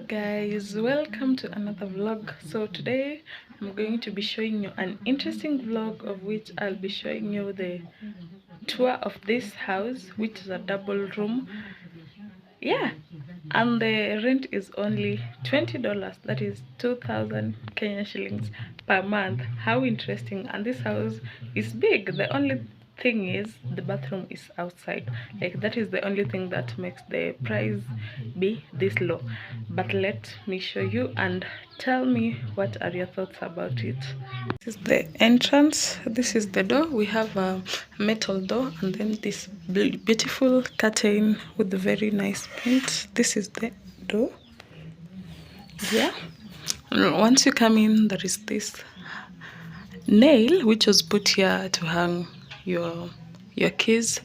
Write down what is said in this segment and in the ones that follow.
guys, welcome to another vlog. So today I'm going to be showing you an interesting vlog of which I'll be showing you the tour of this house, which is a double room. Yeah, and the rent is only $20, that is 2,000 Kenya shillings per month. How interesting. And this house is big. The only thing is the bathroom is outside. Like, that is the only thing that makes the price be this low. But let me show you and tell me what are your thoughts about it. This is the entrance. This is the door. We have a metal door and then this beautiful curtain with the very nice print. This is the door. Yeah. And once you come in, there is this nail which was put here to hang your keys.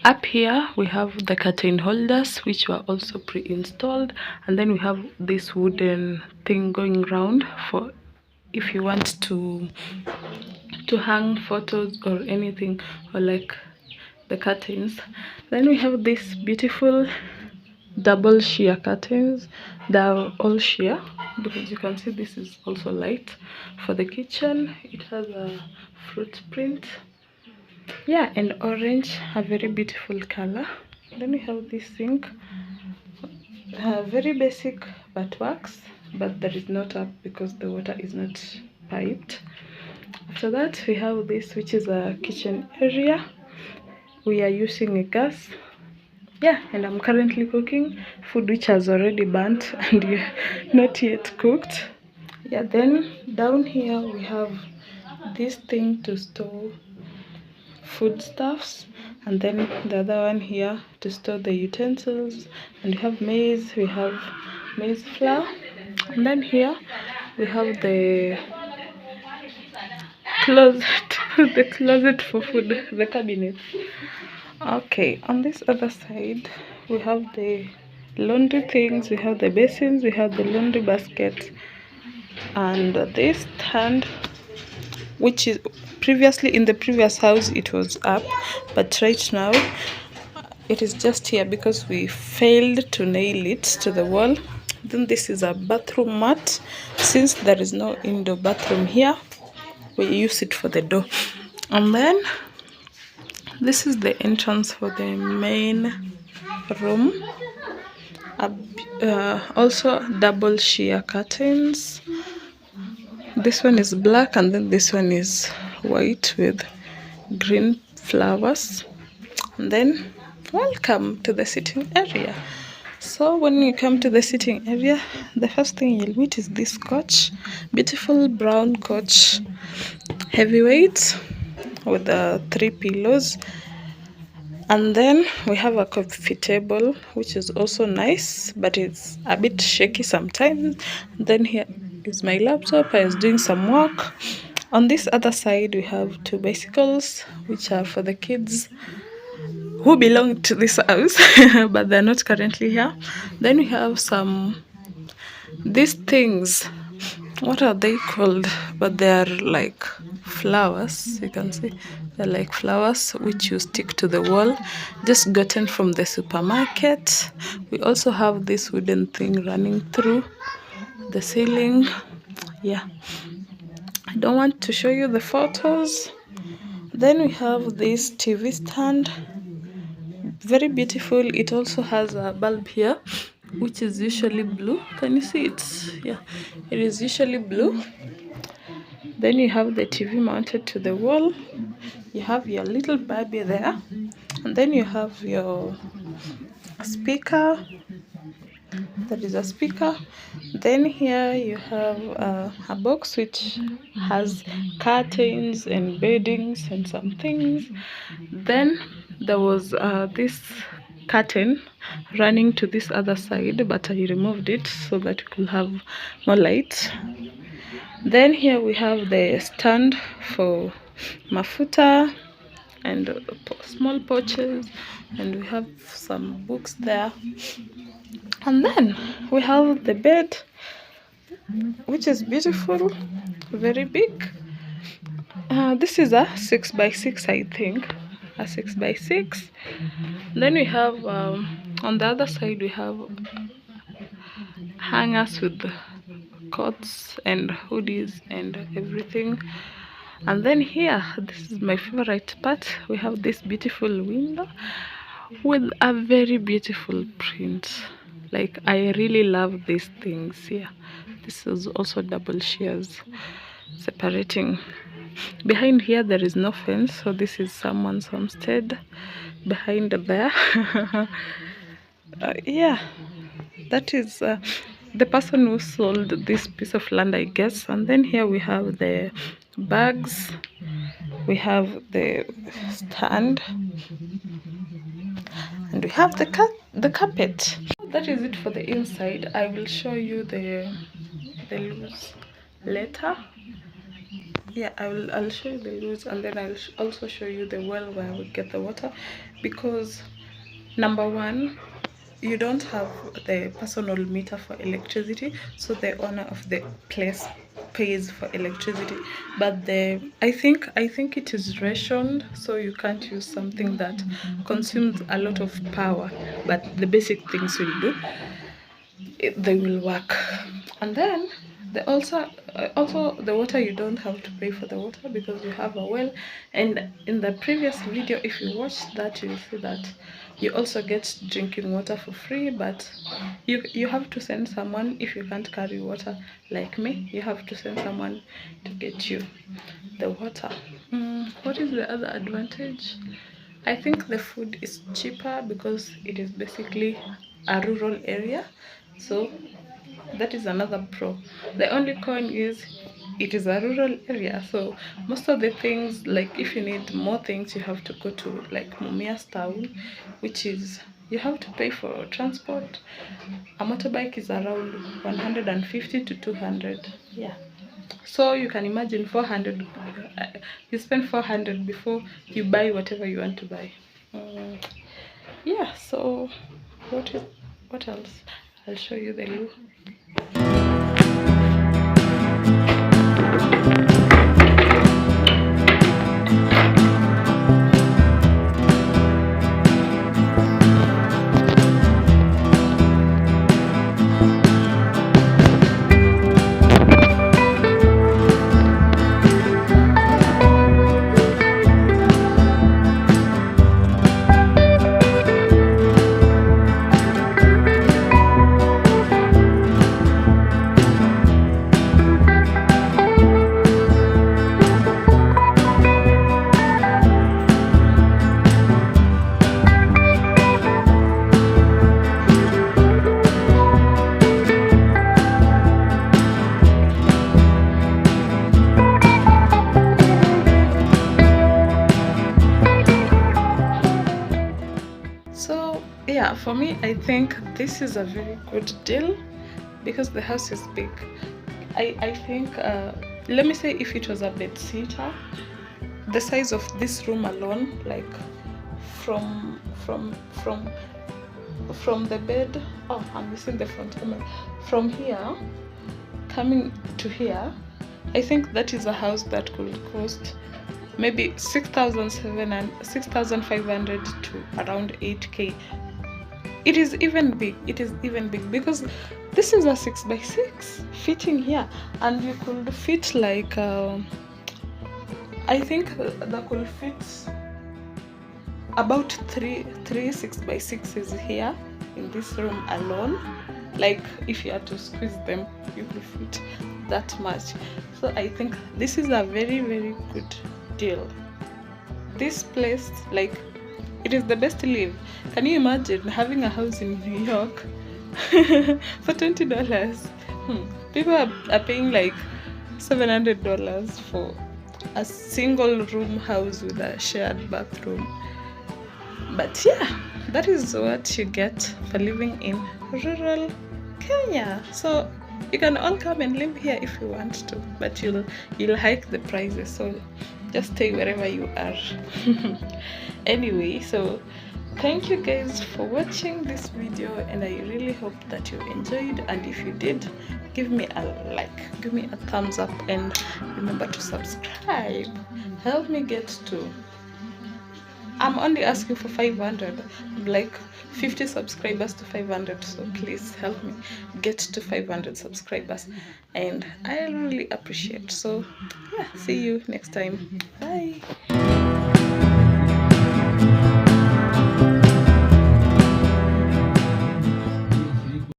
Up here we have the curtain holders which were also pre-installed, and then we have this wooden thing going round for if you want to hang photos or anything, or like the curtains. Then we have this beautiful double sheer curtains. They're all sheer because you can see this is also light. For the kitchen, it has a fruit print, yeah, and orange, a very beautiful color. Then we have this sink, very basic but works, but there is no tap because the water is not piped. After that, we have this, which is a kitchen area. We are using a gas, yeah, and I'm currently cooking food which has already burnt and not yet cooked. Yeah, then down here we have this thing to store foodstuffs, and then the other one here to store the utensils. And we have maize flour, and then here we have the closet the closet for food, the cabinet. Okay, on this other side we have the laundry things, we have the basins, we have the laundry basket, and this stand, which is previously in the previous house it was up, but right now it is just here because we failed to nail it to the wall. Then this is a bathroom mat. Since there is no indoor bathroom here, we use it for the door. And then this is the entrance for the main room. Also double sheer curtains. This one is black and then this one is white with green flowers. And then welcome to the sitting area. So when you come to the sitting area, the first thing you'll meet is this couch, beautiful brown couch, heavyweight with 3 pillows. And then we have a coffee table, which is also nice, but it's a bit shaky sometimes. Then here is my laptop. I was doing some work. On this other side we have 2 bicycles, which are for the kids who belong to this house but they're not currently here. Then we have these things, what are they called? But they are like flowers. You can see they're like flowers which you stick to the wall, just gotten from the supermarket. We also have this wooden thing running through the ceiling. Yeah, I don't want to show you the photos. Then we have this TV stand, very beautiful. It also has a bulb here which is usually blue. Can you see it? Yeah, it is usually blue. Then you have the TV mounted to the wall. You have your little baby there, and then you have your speaker. That is a speaker. Then here you have a box which has curtains and beddings and some things. Then there was this curtain running to this other side, but I removed it so that we could have more light. Then here we have the stand for mafuta and small pouches, and we have some books there. And then we have the bed, which is beautiful, very big. This is a 6x6, I think, a 6x6. Then we have on the other side we have hangers with coats and hoodies and everything. And then here, this is my favorite part, we have this beautiful window with a very beautiful print. Like, I really love these things here. This is also double shears separating. Behind here there is no fence, so this is someone's homestead behind there. Yeah, that is the person who sold this piece of land, I guess. And then here we have the bags, we have the stand, and we have the carpet. That is it for the inside. I will show you the loose later. Yeah, I'll show you the loose, and then I'll also show you the well where we get the water, because number one, you don't have the personal meter for electricity, so the owner of the place pays for electricity. But I think it is rationed, so you can't use something that consumes a lot of power, but the basic things will do, they will work. And then also the water, you don't have to pay for the water because you have a well. And in the previous video, if you watch that, you'll see that you also get drinking water for free, but you have to send someone. If you can't carry water like me, you have to send someone to get you the water. What is the other advantage? I think the food is cheaper because it is basically a rural area, so that is another pro. The only con is it is a rural area, so most of the things, like if you need more things, you have to go to like Mumias town, which is, you have to pay for transport. A motorbike is around 150 to 200. Yeah, so you can imagine 400. You spend 400 before you buy whatever you want to buy. Yeah, so what else? I'll show you the loo. So yeah, for me, I think this is a very good deal because the house is big. I think let me say, if it was a bed sitter, the size of this room alone, like from the bed, oh, I'm missing the front camera, from here coming to here, I think that is a house that could cost maybe 6,500 to around 8K. It is even big. It is even big because this is a 6x6 fitting here, and you could fit like I think that could fit about three 6x6s here in this room alone. Like if you had to squeeze them, you could fit that much. So I think this is a very, very good deal. This place, like, it is the best to live. Can you imagine having a house in New York for $20? People are paying like $700 for a single room house with a shared bathroom. But yeah, that is what you get for living in rural Kenya. So you can all come and live here if you want to, but you'll hike the prices, so just stay wherever you are. Anyway, so thank you guys for watching this video, and I really hope that you enjoyed. And if you did, give me a like, give me a thumbs up, and remember to subscribe. Help me get to I'm only asking for 500. I'm like 50 subscribers to 500, so please help me get to 500 subscribers, and I really appreciate. So yeah, see you next time. Bye.